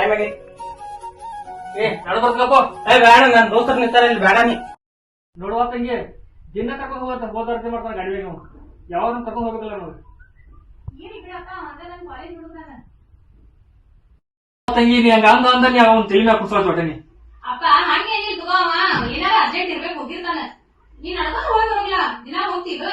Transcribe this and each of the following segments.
Time ಆಗೈತಿ. ನಡ್ಬರ್ಕೋ. ಬೇಡ, ನನ್ ದೋಸ್ತರ್ ನಿಂತಾರ ಇಲ್ಲಿ, ಬೇಡ ನೀ ನೋಡುವ ತಂಗಿ. ದಿನ ಕರ್ಕೊಂಡು ಹೋದಾರ್ತಿ ಮಾಡ್ತಾನೆ ಗಾಡಿ ಬೇಕು. ಯಾವಾಗ ಕರ್ಕೊಂಡು ಹೋಗ್ಬೇಕಲ್ಲ ನೋಡಿ ತಂಗಿ. ನೀ ಹಂಗ ಅಂದ ನೀ ಅವ್ನ ತಲೆ ಮ್ಯಾಗ ಕುಡ್ಸೋದ್ ಹೊಟ್ಟೆ ನೀ. ಅಪ್ಪ ಹಂಗೇನಿಲ್ಲ ತಗೋ, ಅವ ಏನಾರ ಅರ್ಜೆಂಟ್ ಇರ್ಬೇಕು ಹೋಗಿರ್ತಾನ. ನೀ ನಡ್ಕೊಂಡು ಹೋಗಿ ಬರೋಲ್ಲ, ದಿನ ಹೋಗ್ತೀಗ.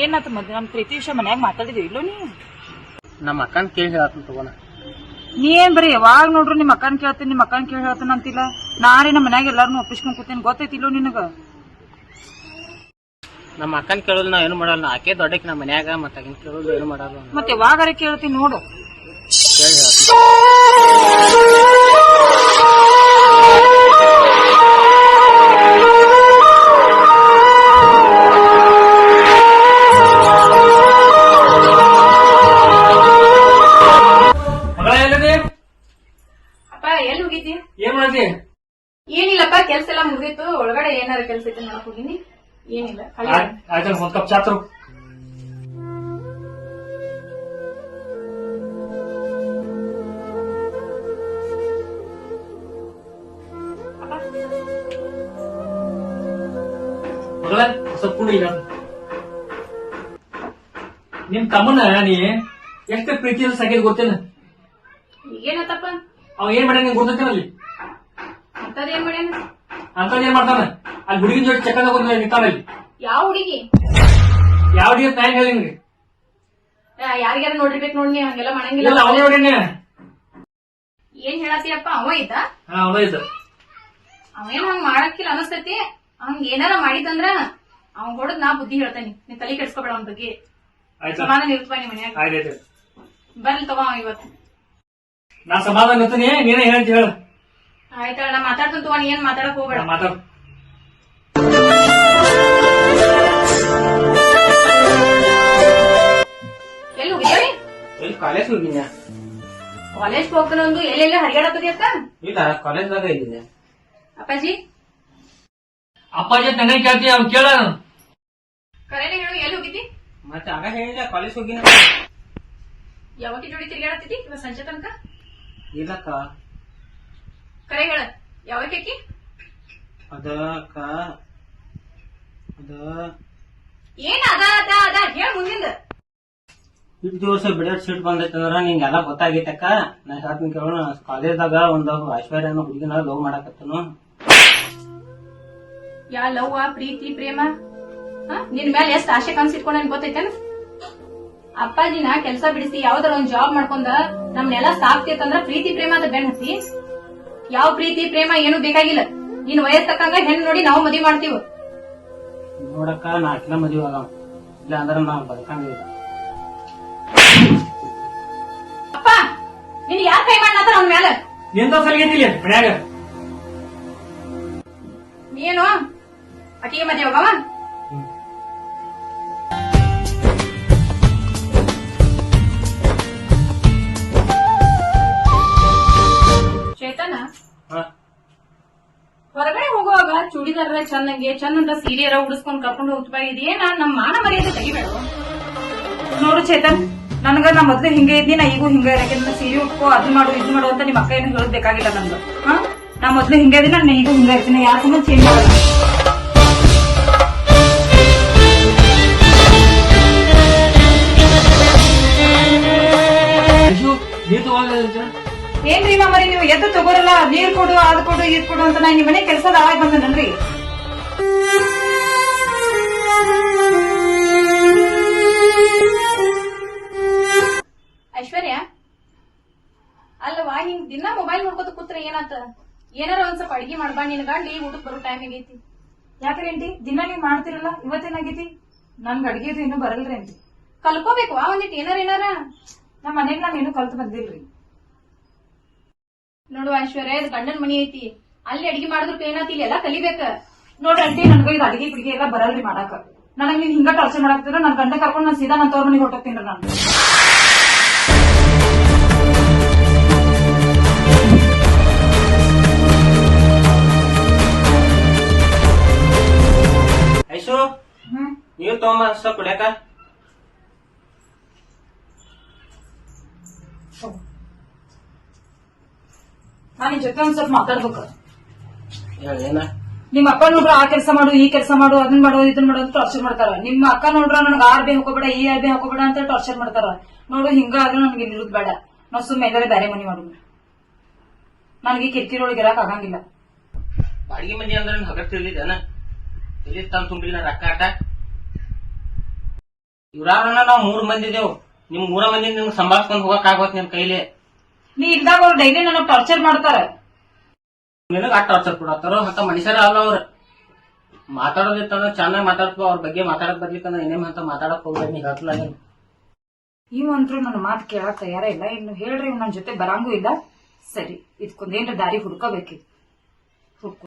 ಏನಾತ ಮದ್ ನಮ್ ಪ್ರೀತಿ ವಿಷಯ ಮನ್ಯಾಗ ಮಾತಾಡಿದ್ವಿ ಇಲ್ಲೋ ನೀ? ನಮ್ಮ ಅಕ್ಕನ್ ಕೇಳಿ ಹೇಳ್ತೀನಿ ತಗೋಣ. ನೀ ಏನ್ ಬರೀ ಯಾವಾಗ ನೋಡ್ರು ನಿಮ್ ಅಕ್ಕನ್ ಕೇಳ್ತೀನಿ ನಿಮ್ ಅಕ್ಕನ್ ಕೇಳಿ ಹೇಳ್ತಾನ ಅಂತಿಲ್ಲ. ನಾರೇ ನಮ್ಮ ಮನ್ಯಾಗ ಎಲ್ಲಾರನು ಒಪ್ಪಿಸ್ಕೊಂಡ್ ಕೂತೀನಿ, ಗೊತ್ತೈತಿಲ್ಲೋ ನಿನಗ? ನಮ್ಮ ಅಕ್ಕನ್ ಕೇಳೋದು ನಾವ್ ಏನು ಮಾಡಲ್ಲ. ಆಕೆ ದೊಡ್ಡಕ್ಕೆ ನಮ್ಮ ಮನ್ಯಾಗ ಮತ್ತೆ ಅಕ್ಕನ್ ಕೇಳೋದು ಏನು ಮಾಡಲ್ಲ. ಮತ್ತೆ ಯಾವಾಗಾರ ಕೇಳ್ತೀನಿ ನೋಡು. ಕೇಳಿ ಹೇಳ್ತೀನಿ. ಎಲ್ಲಿ ಹೋಗಿದ್ದಿ? ಏನ್ ಮಾಡತಿ? ಏನಿಲ್ಲಪ್ಪ, ಕೆಲ್ಸ ಎಲ್ಲ ಮುಗಿದಿತ್ತು. ಒಳಗಡೆ ಏನಾರ ಕೆಲ್ಸ ಇತ್ತು ನೋಡಕ್ ಹೋಗಿನಿ. ಏನಿಲ್ಲ. ಆಯ್ತು, ಒಂದ್ ಕಪ್ ಚಾತ್ರು. ಸ್ವಲ್ಪ ಕುಡಿ. ನಿಮ್ ತಮ್ಮನ ನೀ ಎಷ್ಟು ಪ್ರೀತಿಯಲ್ಲಿ ಸಾಕಿದ್ ಗೊತ್ತೇನ? ಈಗೇನತ್ತಪ್ಪ? ಅವ ಏನ್ ಮಾಡ್ಯಾನ ನಿಂಗೆ ಗೊತ್ತೈತೇನಲ್ಲಿ? ಅಂತದೇನ್ ಮಾಡ್ಯಾನ? ಅಂತದ್ ಏನ್ ಮಾಡ್ತಾನ? ಅಲ್ಲಿ ಹುಡುಗಿನ ಜೋಡಿ ಚೆಕ್ಕ ನಿಂತಾನಲ್ಲಿ. ಯಾವ ಹುಡುಗಿ? ಯಾವ ಹುಡುಗಿ ಟೈಮ್ ಹೇಳಿ ನಿಮ್ಗೆ? ಯಾರಿಗಾರ ನೋಡಿರ್ಬೇಕು ನೋಡಿ, ಹಂಗೆಲ್ಲ ಮಾಡಂಗಿಲ್ಲ. ಅವನ ನೋಡಿನ. ಏನ್ ಹೇಳತ್ತೀಯಪ್ಪ? ಅವ ಇದ್ದ? ಅವ ಇದ್ದ. ಅವೇನು ಹಂಗ ಮಾಡಕ್ಕಿಲ್ಲ ಅನಸ್ತೈತಿ. ಹಂಗ ಏನಾರ ಮಾಡಿದಂದ್ರ ಅವ್ನ್ ಹೊಡದ್ ನಾ ಬುದ್ಧಿ ಹೇಳ್ತೇನಿ. ನೀ ತಲೆ ಕೆಡ್ಸ್ಕೊಬೇಡ ಅವನ ಬಗ್ಗೆ. ಸಮಾಧಾನ ಇರ್ತವ ನಿಮ್ ಮನ್ಯಾಗ. ಆಯ್ತು, ಬರ್ಲಿ ತಗೋ ಇವತ್ತು. ನಾ ಸಮಾಧಾನ ಇರ್ತೀನಿ, ನೀನೇ ಹೇಳ್ತಿ ಹೇಳ. ಆಯ್ತಾ, ನಾ ಮಾತಾಡ್ತೀನಿ ತಗೋ, ನೀ ಏನ್ ಮಾತಾಡಕ್ ಹೋಗ್ಬೇಡ. ಮಾತಾಡ್. ಎಲ್ಲಿ ಹೋಗಿದ್ದೀವಿ? ಎಲ್ಲಿ ಕಾಲೇಜ್ ಹೋಗಿದ್ಯಾ? ಕಾಲೇಜ್ ಹೋಗ್ತಾನೊಂದು ಎಲ್ಲೆಲ್ಲ ಹರಿಗಾಡತ್ತದಿ ಅತ್ತ? ಇಲ್ಲ, ಕಾಲೇಜ್ದಾಗ ಇದ್ದೀನಿ. ಅಪ್ಪಾಜಿ ಅಪ್ಪಾಜಿ ನನಗೆ ಕೇಳ್ತಿ, ಅವ್ನು ಕೇಳ. ಕರೆನೇ ಹೇಳು, ಎಲ್ಲಿ ಹೋಗಿದ್ದಿ? ಮತ್ತೆ ಆಗ ಹೇಳಿದ ಕಾಲೇಜ್ ಹೋಗಿನ. ಯಾವಾಗ ಜೋಡಿ ತಿರ್ಗಾಡತ್ತಿದ್ದಿ ಇವತ್ತು ಸಂಜೆ ತನಕ? ಇಲ್ಲಕ್ಕ. ಕರೆ ಹೇಳ, ಯಾವಾಗ ಕೇಕಿ? ಅದಕ್ಕ ಏನ್ ಅದ ಅದ ಅದ ಹೇಳ ಮುಂದಿಂದ. ಇಷ್ಟು ದಿವಸ ಬಿಡೋದ್ ಸೀಟ್ ಬಂದೈತಂದ್ರ ನಿಂಗೆಲ್ಲ ಗೊತ್ತಾಗೈತಕ್ಕ. ನಾ ಹೇಳ್ತೀನಿ ಕೇಳೋಣ. ಕಾಲೇಜ್ದಾಗ ಒಂದು ಐಶ್ವರ್ಯನ ಹುಡುಗಿನ ಲವ್ ಮಾಡಕತ್ತನು. ಯಾ ಲವ್, ಪ್ರೀತಿ, ಪ್ರೇಮ? ನಿನ್ ಮೇಲೆ ಎಷ್ಟ್ ಆಸೆ ಕನ್ಸಿಟ್ಕೊಂಡ್ ಗೊತ್ತೈತೇನ? ಅಪ್ಪಾಜಿನ ಕೆಲ್ಸ ಬಿಡಿಸಿ ಯಾವ್ದಾರ ಒಂದ್ ಜಾಬ್ ಮಾಡ್ಕೊಂಡ ನಮ್ನೆಲ್ಲ ಸಾಕ್ತಿತ್ತಂದ್ರ ಪ್ರೀತಿ ಪ್ರೇಮ ಅದ ಬೆನ್ ಹತ್ತಿ. ಯಾವ ಪ್ರೀತಿ ಪ್ರೇಮ ಏನು ಬೇಕಾಗಿಲ್ಲ. ನಿನ್ ವಯಸ್ಸಕ್ಕಂಗ ಹೆಣ್ ನೋಡಿ ನಾವು ಮದ್ವಿ ಮಾಡ್ತೀವಿ. ನೋಡಕ್ಕ, ನಾ ಅಕ್ಕಿನ ಮದ್ವಿ ಆಗ, ಇಲ್ಲ ಅಂದ್ರ ನಾ ಬದುಕಂಗಿಲ್ಲ. ಅಪ್ಪ, ನೀನ್ ಯಾರ ಕೈ ಮಾಡ್ತಾರ ಅವ್ನ ಮ್ಯಾಲ? ನಿಂತ ಸಲಿಗೈತಿಲ್ಲ ಮನ್ಯಾಗ. ನೀನು ಅಕ್ಕಿಗೆ ಮದ್ವೆ ಹೋಗವ? ಚೇತನ, ಹೊರಗಡೆ ಹೋಗುವಾಗ ಚೂಡಿದಾರ ಚಂದಂಗೆ ಚಂದಂತ ಸೀರೆಯರ ಉಡಿಸ್ಕೊಂಡ್ ಕರ್ಕೊಂಡು ಹೋಗ್ತಾ ಇದೆಯೇನ? ನಮ್ ಮಾನ ಮರ್ಯಾದೆ ತೆಗಿಬೇಡ. ನೋಡು ಚೇತನ್, ನನಗ ನಾ ಮೊದ್ಲು ಹಿಂಗೆ ಇದ್ನಿ, ನಾ ಈಗೂ ಹಿಂಗ ಇರಕ್ಕೆ ಸೀರೆ ಉಟ್ಕೋ, ಅದು ಮಾಡು ಇದು ಮಾಡು ಅಂತ ನಿಮ್ಮ ಅಕ್ಕ ಏನು ಹೇಳೋದ್ ಬೇಕಾಗಿಲ್ಲ ನಮ್ದು. ನಾ ಮೊದ್ಲು ಹಿಂಗ ಇದೀನಿ, ನಾನು ಈಗೂ ಹಿಂಗ ಇರ್ತೀನಿ. ಯಾರ ಸಂಬಂಧ ಚೇಂಜ್ ಮಾಡಲ್ಲ. ಏನ್ರಿ ಮಾಮರಿ, ನೀವು ಎದ್ದು ತಗೋರಲ್ಲ, ನೀರ್ ಕೊಡು ಅದ್ ಕೊಡು ಇದ್ ಕೊಡು ಅಂತ. ನಾ ನಿಮ್ ಮನೆ ಕೆಲ್ಸದ ಆಳಾಗ್ ಬಂದನಲ್ರಿ. ಐಶ್ವರ್ಯ, ಅಲ್ಲವಾ ಹಿಂಗ್ ದಿನ ಮೊಬೈಲ್ ನೋಡ್ಕೊತ ಕೂತ್ರ ಏನಾತ? ಏನಾರ ಒಂದ್ ಸ್ವಲ್ಪ ಅಡಿಗೆ ಮಾಡ್ಬಾ, ನಿನ್ ಗಂಡಿ ಊಟಕ್ ಬರೋ ಟೈಮ್ ಆಗೈತಿ. ಯಾಕ್ರೇಂಟಿ ದಿನ ನೀವ್ ಮಾಡ್ತಿರಲ್ಲ, ಇವತ್ತೇನಾಗೈತಿ? ನನ್ಗ ಅಡಿಗೆದು ಇನ್ನೂ ಬರಲ್ರಿ ಅಂಟಿ. ಕಲ್ಕೋಬೇಕು ಒಂದಿಟ್ ಏನಾರ. ನಮ್ಮ ಮನೇಲಿ ನಾವ್ ಏನು ಕಲ್ತು ಬಂದಿಲ್ರಿ. ನೋಡು ಐಶ್ವರ್ಯ, ಇದು ಗಂಡನ್ ಮನಿ ಐತಿ. ಅಲ್ಲಿ ಅಡಿಗೆ ಮಾಡಿದ್ರು ಏನಾತಿ, ಇಲ್ಲಿ ಎಲ್ಲಾ ಕಲಿಬೇಕ. ನೋಡ್ರಿ ಅಂಟಿ, ನನ್ಗ ಇದು ಅಡಿಗೆ ಪಿಡಿಗೆ ಎಲ್ಲ ಬರಲ್ರಿ ಮಾಡಾಕ. ನನಗ್ ನೀವ್ ಹಿಂಗ ಟಾರ್ಚರ್ ಮಾಡಾಕ್ತಿರ, ನನ್ ಗಂಡ ಕರ್ಕೊಂಡು ನಾನ್ ಸೀದಾ ನನ್ ತವ್ರ ಮನೆಗೆ ಹೊಟ್ಟೋಗ್ತೀನಿ ನಾನು. ನೀರ್ ತಗೊಂಬ ಸ್ವಲ್ಪ ಕುಡ್ಯಾಕ. ನಾನ್ ನಿನ್ ಜೊತೆ ಒಂದ್ ಸ್ವಲ್ಪ ಮಾತಾಡ್ಬೇಕು. ಏನ ನಿಮ್ ಅಕ್ಕ ನೋಡ್ರ ಆ ಕೆಲಸ ಮಾಡು ಈ ಕೆಲಸ ಮಾಡು ಅದನ್ ಮಾಡು ಇದನ್ ಮಾಡು ಅಂತ ಟಾರ್ಚರ್ ಮಾಡ್ತಾರ. ನಿಮ್ಮ ಅಕ್ಕ ನೋಡ್ರ ನನಗ್ ಆರ್ ಬಿ ಹಾಕೋಬೇಡ ಈ ಆರ್ ಬಿ ಹಾಕೋಬೇಡ ಅಂತ ಟಾರ್ಚರ್ ಮಾಡ್ತಾರ. ನೋಡು ಹಿಂಗ ಆದ್ರೂ ನನ್ಗೆ ಇರುದ್ ಬೇಡ. ನಾವ್ ಸುಮ್ಮನೆ ಎಲ್ಲಾರೆ ಬೇರೆ ಮನಿ ಮಾಡೋಣ. ನನಗೆ ಕಿರಿಕಿರಿ ಒಳಗೆ ಇರಕ್ ಆಗಂಗಿಲ್ಲ. ಬಾಡಿಗೆ ಮನಿ ಅಂದ್ರೆ ಹಗರ್ ತಿಳಿದೇನ ಇಲ್ಲಿ ತಂದ್ ತುಂಬಿಲ್ಲ ರೊಕ್ಕ ಆಟ. ಇವ್ರಾರನ್ನ ನಾವ್ 3 ಮಂದಿ ಇದೇವ್. ನಿಮ್ 3 ಮಂದಿ ನಿಮ್ಗೆ ಸಂಭಾಳ್ಸ್ಕೊಂಡ್ ಹೋಗಕ್ ಆಗೋತ್ ನಿಮ್ ಕೈಲಿ. ನೀ ಇಲ್ದಾಗ ಅವ್ರು ಡೈಲಿ ನನಗ್ ಟಾರ್ಚರ್ ಮಾಡ್ತಾರ. ನಿನಗ ಆ ಟಾರ್ಚರ್ ಕೊಡತ್ತಾರೋ ಅಂತ ಮನುಷ್ಯರ ಅಲ್ಲ ಅವ್ರ. ಮಾತಾಡೋದಿತ್ತಂದ್ರ ಚೆನ್ನಾಗಿ ಮಾತಾಡ್ಕೋ. ಅವ್ರ ಬಗ್ಗೆ ಮಾತಾಡಕ್ ಬರ್ಲಿಕ್ಕಂದ್ರ ಏನೇಮ್ ಅಂತ ಮಾತಾಡಕ್ ಹೋಗ್ಬೇಡ. ನೀ ಹೇಳ್ತಿಲ್ಲ ನೀನ್ ಇವಂತ್ರು ನನ್ನ ಮಾತು ಕೇಳಕ್ ತಯಾರ ಇಲ್ಲ. ಇನ್ನು ಹೇಳ್ರಿ ಇವ್ ನನ್ ಜೊತೆ ಬರಂಗೂ ಇಲ್ಲ. ಸರಿ, ಇದಕ್ಕೊಂದೇನ್ರ ದಾರಿ ಹುಡ್ಕೋಬೇಕಿತ್ತು. ಹುಡ್ಕೊ.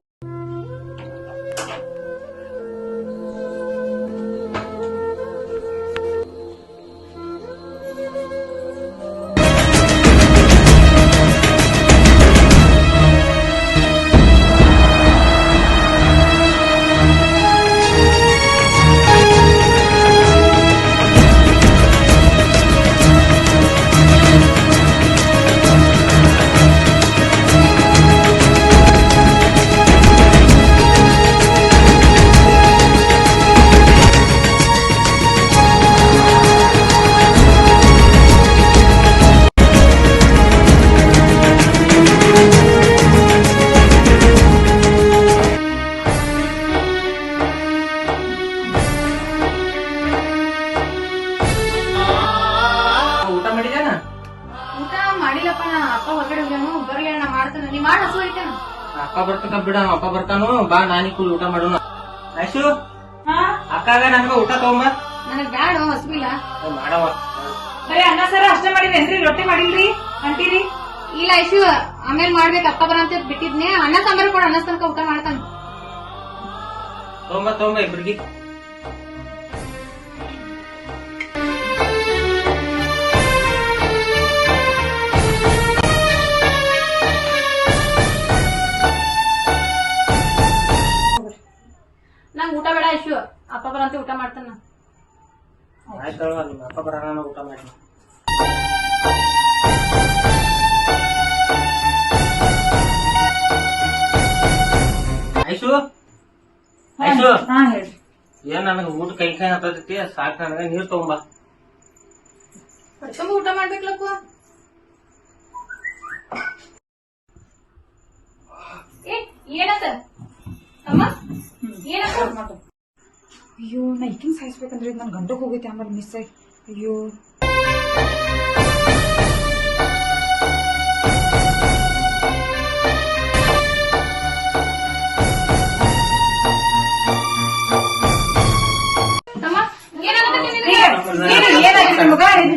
ಊಟ ಮಾಡಿದೇನ? ಊಟ ಮಾಡಿಲ್ಲಪ್ಪ. ನಾ ಅಪ್ಪ ಹೊರಗಡೆ ಹೋಗ್ಯಾನು. ಬರ್ಲಿ ನಾ ಮಾಡ್ತಾನ. ನೀ ಮಾಡಿ ಹಸು ಐತೇನ? ಅಪ್ಪ ಬರ್ತಾನ ಬಿಡ. ಅಪ್ಪ ಬರ್ತಾನು ಬಾ. ನಾನಿ ಕೂಲ್ ಊಟ ಮಾಡೋಣ. ಐಶು ಅಕ್ಕಾಗ ನನ್ಗ ಊಟ ತಗೊಂಬ. ನನಗ್ ಬ್ಯಾಡ ಹಸುವಿಲ್ಲ. ಮಾಡವ. ಬರೀ ಅನ್ನ ಸಾರ ಅಷ್ಟೇ ಮಾಡಿದೇನ್ರಿ? ರೊಟ್ಟಿ ಮಾಡಿಲ್ರಿ ಅಂತೀರಿ? ಇಲ್ಲ ಐಶು ಆಮೇಲೆ ಮಾಡ್ಬೇಕು. ಅಪ್ಪ ಬರಂತ ಬಿಟ್ಟಿದ್ನೆ. ಅನ್ನ ಸಾಂಬಾರು ಕೊಡ. ಅನ್ನ ತನಕ ಊಟ ಮಾಡ್ತಾನ. ತಗೊಂಬ ಇಬ್ರಿಗೆ. ನಂಗ್ ಊಟ ಬೇಡ ಐಶು. ಅಪ್ಪ ಬರಂತ ಊಟ ಮಾಡ್ತಾನ. ಆಯ್ತು ನಿಮ್ಮ ಅಪ್ಪ ಬರೋಣ ಊಟ ಮಾಡಿ. ಐಶು ಐಶು ಹಾ ಹೇಳ್ರಿ. ಏನ್ ನನಗ ಊಟ ಕೈ ಹತ್ತೈತಿ. ಸಾಕ್ ನನಗ ನೀರ್ ತಗೊಂಬ. ತುಂಬ ಊಟ ಮಾಡ್ಬೇಕಲ್ಲಪ್ಪ. ಏನತ್ತ ಅಮ್ಮ? ಏನತ್ತ? ಅಯ್ಯೋ, ನಾ ಈಗಿನ ಸಾಯಿಸ್ಬೇಕಂದ್ರೆ ನನ್ ಗಂಟಕ್ ಹೋಗೈತೆ. ಆಮೇಲೆ ಮಿಸ್ ಆಗಿ ಅಯ್ಯೋ.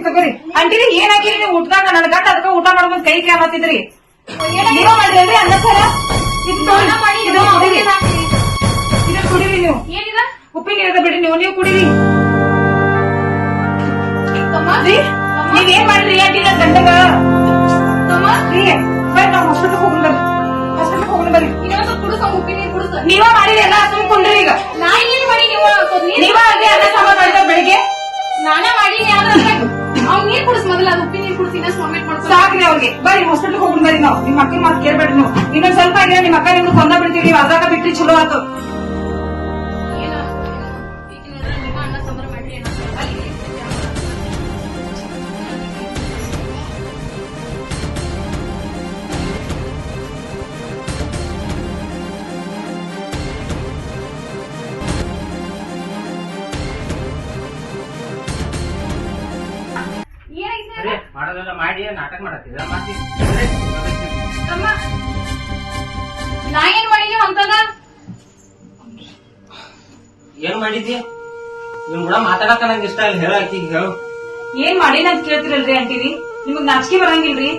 ತಗೋರಿ ಅಂಟಿರಿ. ಏನಾಗಿರಿ ನೀವು ಊಟದಾಗ? ನನ್ ಗಂಟ ಅದಕ್ಕ ಊಟ ಮಾಡ್ಬೋದು ಕೈ ಕೇಳತ್ತಿದ್ರಿ. ನೀವ ಮಾಡ್ರಿ ಅನ್ನ ಸಾರ. ಇದನ್ನ ಕುಡೀರಿ ನೀವು. ಏನಿದ? ಉಪ್ಪಿನ ನೀರದ ಬಿಡ್ರಿ ನೀವು ಕುಡೀರಿ. ನೀವೇನ್ ಮಾಡ್ರಿ ಆಂಟಿ ನನ್ ಗಂಡಗ? ಬರ್ರಿ ನಾವ್ ಹಾಸ್ಪಿಟಲ್ ಹೋಗೋಣ. ಬರ್ರಿ ಹಾಸ್ಪಿಟಲ್ ಹೋಗೋಣ. ಬರ್ರಿ ಇನ್ನೊಂದ್ ಸ್ವಲ್ಪ ಕುಡಿಸ. ಉಪ್ಪಿನ ನೀರು ಕುಡಿಸ. ನೀವ ಮಾಡಿರಿ ಎಲ್ಲ ಸುಮ್ಕೊಂಡ್ರಿ. ಈಗ ನಾ ಏನ್ ಮಾಡಿ? ನೀವ ಅದೇ ಅನ್ನ ಸಾಂಬಾರ್ ಮಾಡಿದ ಬೆಳಿಗ್ಗೆ ನಾನ ಮಾಡಿ ಅವ್ನ್ ನೀರ್ ಕುಡಿಸ್. ಮೊದಲ ಅದು ಉಪ್ಪಿನ ನೀರು ಕುಡಿಸಿ. ಇನ್ನಷ್ಟು ವಾಮಿಟ್ ಮಾಡ್ಕೊ. ಸಾಕ್ರಿ ಅವ್ರಿಗೆ. ಬರ್ರಿ ಹಾಸ್ಪಿಟಲ್ ಹೋಗೋಣ. ಬರ್ರಿ ನಾವು ನಿಮ್ ಅಕ್ಕನ ಮಾತು ಕೇಳ್ಬೇಡ್ರಿ. ನೀವು ಇನ್ನೊಂದ್ ಸ್ವಲ್ಪ ಆಗಿರ ನಿಮ್ ಅಕ್ಕ ನಿಮ್ಗೆ ಕೊಂದ ಬಿಡ್ತೀವಿ. ನೀವು ಅದಾಗ ಬಿಟ್ರಿ ಚಲೋ ಆತು. ನಿಮ್ಮ ಅನ್ನ ಸಾಂಬಾರು ಮಾಡ್ರಿ. ಮಾಡೋದೆಲ್ಲ ಮಾಡಿ ನಾಟಕ ಮಾಡತ್ತಿದ. ನಾ ಏನ್ ಮಾಡಿದೀವಿ ಅಂತದ? ಏನ್ ಮಾಡಿದ್ದಿ? ನಿಮ್ ಕೂಡ ಮಾತಾಡಕ ನಂಗೆ ಇಷ್ಟ ಇಲ್ಲ. ಹೇಳ ಆಕಿ ಹೇಳು. ಏನ್ ಮಾಡಿ ಅಂತ ಕೇಳ್ತಿರಲ್ರಿ ಅಂತೀರಿ? ನಿಮಗ್ ನಾಚಿಕೆ ಬರಂಗಿಲ್ರಿ?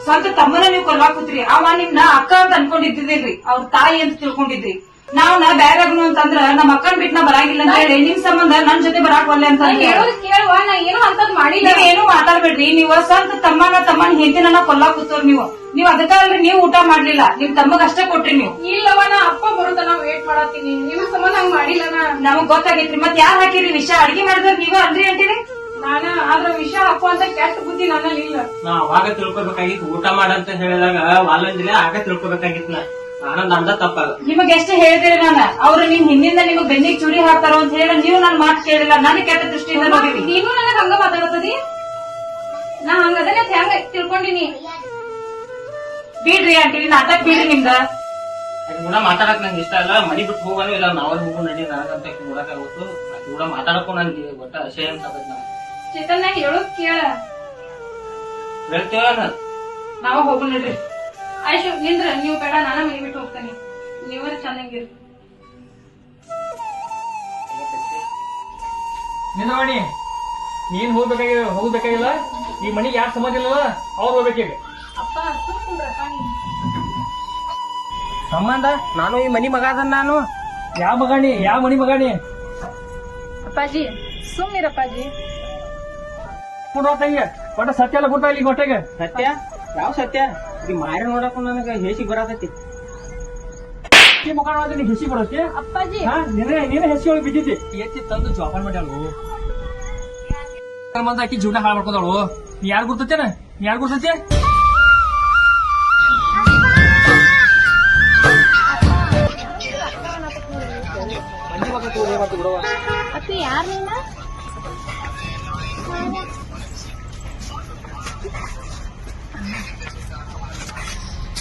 ಸ್ವಂತ ತಮ್ಮನ ನೀವು ಕೊಲ್ಲಾಕುತ್ರಿ. ಅವ ನಿಮ್ನ ಅಕ್ಕ ಅಂತ ಅನ್ಕೊಂಡಿದ್ದಿಲ್ರಿ. ಅವ್ರ ತಾಯಿ ಅಂತ ತಿಳ್ಕೊಂಡಿದ್ರಿ. ನಾವ್ ಬ್ಯಾರಾಗ್ನು ಅಂತಂದ್ರ ನಮ್ಮ ಅಕ್ಕನ್ ಬಿಟ್ಟು ನಾ ಬರಾಗಿಲ್ಲ ಅಂತ ಹೇಳಿ ನಿಮ್ ಸಂಬಂಧ ನನ್ ಜೊತೆ ಬರಾಕ್ ಒಲ್ಲೆ ಅಂತ ಹೇಳೋದ್ ಕೇಳುವ ನಾ ಏನು ಅಂತದ್ ಮಾಡಿಲ್ಲ. ನೀವ್ ಏನು ಮಾತಾಡ್ಬೇಡ್ರಿ. ನೀವು ಸ್ವಂತ ತಮ್ಮನ ಹೆಂಡತಿನ ಕೊಲ್ಲಾ ಕೂತವ್ರ ನೀವ್ ಅದಕ್ಕಲ್ರಿ ನೀವು ಊಟ ಮಾಡ್ಲಿಲ್ಲ, ನಿಮ್ ತಮ್ಮಗ್ ಅಷ್ಟೇ ಕೊಟ್ರಿ ನೀವು. ಇಲ್ಲವ ನಾ ಅಪ್ಪ ಬರುತ್ತನ ವೇಟ್ ಮಾಡತ್ತೀನಿ, ನಿಮ್ ಸಂಬಂಧ ಹಂಗ್ ಮಾಡಿಲ್ಲ ನಾ. ನಮಗ್ ಗೊತ್ತಾಗೈತ್ರಿ. ಮತ್ ಯಾರ್ ಹಾಕಿರಿ ವಿಷ? ಅಡ್ಗೆ ಮಾಡಿದ್ರ ನೀವ ಅಲ್ರಿ ಅಂತೀರಿ. ನಾನ ಆದ್ರ ವಿಷ ಹಾಕುವ ಅಂತ ಕೆಟ್ಟ ಬುದ್ಧಿ ನನ್ನಲ್ಲಿ ಇಲ್ಲ. ನಾ ಅವಾಗ ತಿಳ್ಕೊಬೇಕಾಗಿತ್ತು, ಊಟ ಮಾಡಂತ ಹೇಳಿದಾಗ ವಾಲಂದಿಲ್ಲ, ಆಗ ತಿಳ್ಕೊಬೇಕಾಗಿತ್ತು. ನಂದ ತಪ್ಪಲ್ಲ. ನಿಮಗ್ ಎಷ್ಟು ಹೇಳಿದ್ರಿ ನಾನು, ಅವ್ರು ನಿಮ್ ಹಿಂದಿಂದ ನಿಮಗ್ ಬೆನ್ನಿಗೆ ಚೂರಿ ಹಾಕ್ತಾರೋ ಅಂತ ಹೇಳಿ ನೀವು ನನ್ ಮಾತು ಕೇಳಿಲ್ಲ. ನನಗೆ ಕೆಟ್ಟ ದೃಷ್ಟಿಯಿಂದ ನೋಡಿರಿ. ನೀನು ನನಗ್ ಹಂಗ ಮಾತಾಡತದಿ, ನಾ ಹಂಗದನ್ನ ಹೆಂಗ ತಿಳ್ಕೊಂಡಿನಿ. ಬಿಡ್ರಿ ಅಂತೀರಿ, ನಾಟಕ ಬಿಡ್ರಿ ನಿಮ್ದ. ಕೂಡ ಮಾತಾಡಕ್ ನಂಗೆ ಇಷ್ಟ ಇಲ್ಲ. ಮನಿ ಬಿಟ್ಟು ಹೋಗೋನು ಇಲ್ಲ, ನಾವೇ ಹೋಗು ನಡಿ ನನಗಂತ ನೋಡಕಾಗುತ್ತು. ಅದು ಕೂಡ ಮಾತಾಡಕ್ಕೂ ನನ್ಗೆ ಒಟ್ಟ ಅಸಹ್ಯ ಅನ್ಸತೈತಿ. ನಾವು ಚೇತನ್ ಹೇಳೋದ್ ಕೇಳ, ಹೇಳ್ತೇವ ನಾವ ಹೋಗು ನಡ್ರಿ. ಆಯ್ತು ನಿಂದ್ರ, ನೀವು ಬೇಡ, ನಾನ ಮನೆ ಬಿಟ್ಟು ಹೋಗ್ತೇನೆ. ನೀವರ ಚೆನ್ನಾಗಿರಿ. ನಿಂದ್ರವಾಣಿ, ನೀನ್ ಹೋಗ್ಬೇಕಾಗಿಲ್ಲ. ಈ ಮನಿಗೆ ಯಾರು ಸಂಬಂಧ ಇಲ್ಲವ ಅವ್ರು ಹೋಗ್ಬೇಕೀಗ. ಅಪ್ಪ ಸುಮ್ಕೊಂಡ್ರಪ್ಪ ನೀ. ಸಂಬಂಧ ನಾನು ಈ ಮನಿ ಮಗ ಅದನ್. ನಾನು ಯಾವ ಮನಿ ಮಗಾಣಿ? ಅಪ್ಪಾಜಿ ಸುಮ್ನಿರಪ್ಪಾಜಿ. ತಂಗಿ ಒಟ್ಟ ಸತ್ಯ ಎಲ್ಲ ಕೊಡ್ತಾ ಇಲ್ಲಿ ಹೊಟ್ಟೆಗೆ. ಸತ್ಯ? ಯಾವ ಸತ್ಯ? ಈ ಮಾರಿ ನೋಡಕ್ಕೂ ನನಗ ಹೇಸಿಗೆ ಬರತೈತಿ. ಮುಖ ನೋಡಿದ್ರೆ ಹೆಸಿ ಬರುತ್ತೆ. ಅಪ್ಪಾಜಿ ನೀನೇ ಹೆಸಿ ಒಳಗೆ ಬಿದ್ದಿದ್ದಿ. ಎತ್ತಿ ತಂದು ಜೋಪಾನ ಮಾಡ್ಯಾಳು. ಮಂದ ಆಕಿ ಜೀವನ ಹಾಳು ಮಾಡ್ಕೊಂಡಾಳು. ನೀ ಯಾರು ಗುರ್ತೇನ? ಅತ್ತೆ ಯಾರ ನೀನ?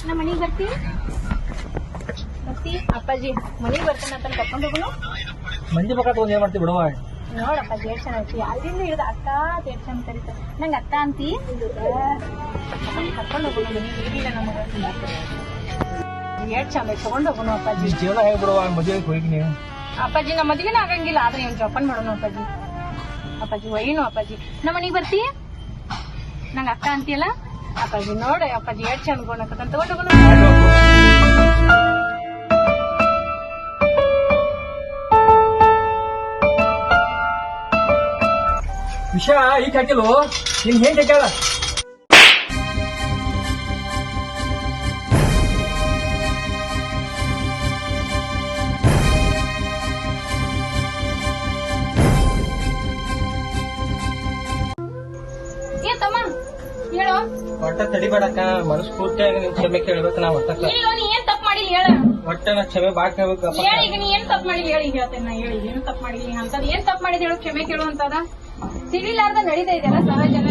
ನಮ್ಮ ಮನೆಗೆ ಬರ್ತಿ? ಅಪ್ಪಾಜಿ ಮನೆಗೆ ಬರ್ತಾನೆ ಅಂತ ಕರ್ಕೊಂಡು ಹೋಗೋಣ. ಮಂದಿ ಮಕ್ಕ ತಗೊಂಡ್ ಏನ್ ಮಾಡ್ತೀವಿ ಬಿಡವ. ನೋಡಪ್ಪಾಜಿ ಎಷ್ಟ್ ಚಂದ ಐತಿ. ಅಲ್ಲಿಂದ ಹಿಡಿದ ಅಕ್ಕ ಎಷ್ಟ್ ಚಂದ ಕರೀತ. ನಂಗೆ ಅಕ್ಕ ಅಂತಿ ಕರ್ಕೊಂಡು ಹೋಗೋಣ ಮನೆಗೆ. ಇರಲಿಲ್ಲ ನಮಗ ಎಷ್ಟ್ ಚಂದ ಐತಿ, ತಗೊಂಡ್ ಹೋಗೋಣ ಅಪ್ಪಾಜಿ. ಜೀವನ ಹೇಗ್ ಬಿಡವ, ಮದುವೆಗೆ ಹೋಗಿ ನೀವು. ಅಪ್ಪಾಜಿ ನಮ್ಮ ಮದ್ವೆನ ಆಗಂಗಿಲ್ಲ, ಆದ್ರೆ ನೀವು ಜೋಪಾನ ಮಾಡೋಣ ಅಪ್ಪಾಜಿ. ಅಪ್ಪಾಜಿ ಒಯ್ಯನು ಅಪ್ಪಾಜಿ. ನಮ್ಮ ಮನೆಗೆ ಬರ್ತಿ? ನಂಗೆ ಅಕ್ಕ ಅಂತೀಯಲ್ಲ ಅಪ್ಪಾಜಿ. ನೋಡ ಅಪ್ಪಾಜಿ ಎಷ್ಟ್ ಚಂದ ಗೋಣಕತ್ತ, ತಗೊಂಡ್ ಹೋಗೋಣ. ವಿಷ ಈಗ ಹಾಕಿಲ್ಲ, ನಿನ್ ಹೆಂಗ್ ಹಾಕ್ಯಾಳ? ಏ ತಮ್ಮ ಹೇಳೋ. ಒಟ್ಟ ತಡಿಬೇಡಕ್ಕ, ಮನಸ್ಫೂರ್ತಿಯಾಗಿ ನಿನ್ ಕ್ಷಮೆ ಕೇಳ್ಬೇಕು. ನಾ ಒಟ್ಟಕ್ಕ ಇಲ್ಲ ನೀ ಏನ್ ತಪ್ಪು ಮಾಡಿಲ್ಲ ಹೇಳ. ಒಟ್ಟ ನಾ ಕ್ಷಮೆ ಬಾ ಕೇಳ್ಬೇಕು. ಹೇಳಿ ಈಗ ನೀ ಏನ್ ತಪ್ಪು ಮಾಡಿಲ್ಲ ಹೇಳಿ. ಹೇಳ್ತೇನೆ ನಾ, ಹೇಳಿ ಏನು ತಪ್ಪು ಮಾಡಿಲ್ಲ ನೀ ಅಂತದ್. ಏನ್ ತಪ್ಪು ಮಾಡಿದ ಹೇಳು, ಕ್ಷಮೆ ಕೇಳು ಅಂತದ. ತಿಳಿಲಾರ್ದ ನಡೀತಾ ಇದೆಯಲ್ಲ ಸಹಜನ.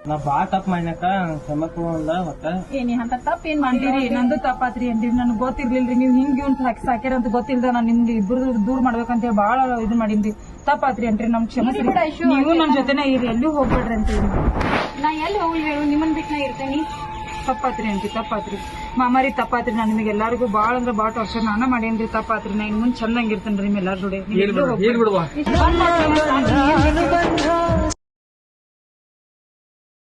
ನಾ ಬಾ ತಪ್ಪ ಮಾಡ್ಯಾಕ ಕ್ಷಮೆ ಕೊಡಲ್ಲ. ಒಟ್ಟ ಏನಿ ಅಂತ ತಪ್ಪ ಏನ್ ಮಾಡಿರಿ? ನಂದು ತಪ್ಪಾತ್ರಿ ಅಂತೀರಿ. ನನ್ಗೆ ಗೊತ್ತಿರ್ಲಿಲ್ರಿ ನೀವು ಹಿಂಗ್ ಸಾಕ್ಯಾರ ಅಂತ ಗೊತ್ತಿಲ್ದ. ನಾನು ನಿಮ್ದು ಇಬ್ರು ದೂರ ಮಾಡ್ಬೇಕಂತ ಹೇಳಿ ಬಾಳ ಇದು ಮಾಡಿದ್ರಿ. ತಪ್ಪಾತ್ರಿ ಅಂತ್ರಿ, ನಮ್ ಕ್ಷಮಿಸ್ರಿ. ನೀವು ನಮ್ ಜೊತೆನ ಇರಿ, ಎಲ್ಲೂ ಹೋಗ್ಬೇಡ್ರಿ ಅಂತೀರಿ. ನಾ ಎಲ್ಲಿ ಹೋಗ್ಲಿ ಹೇಳು, ನಿಮ್ಮನ್ ಬಿಟ್ಟು ನಾ ಇರ್ತೇನಿ. ತಪ್ಪಾತ್ರಿ ಅಂತಿ, ತಪ್ಪಾತ್ರಿ ಮಾಮಾರಿ, ತಪ್ಪಾತ್ರಿ. ನಾನು ನಿಮಗೆ ಎಲ್ಲಾರಿಗೂ ಬಾಳ ಅಂದ್ರ ಬಾಳ ವರ್ಷ ನಾನ ಮಾಡೇನ್ರಿ. ತಪ್ಪಾತ್ರಿ. ನಾ ಇನ್ ಮುಂದ್ ಚಂದಂಗಿರ್ತೇನ್ರಿ ನಿಮ್ ಎಲ್ಲಾರ ಜೋಡಿ. ಬಿಡುವ.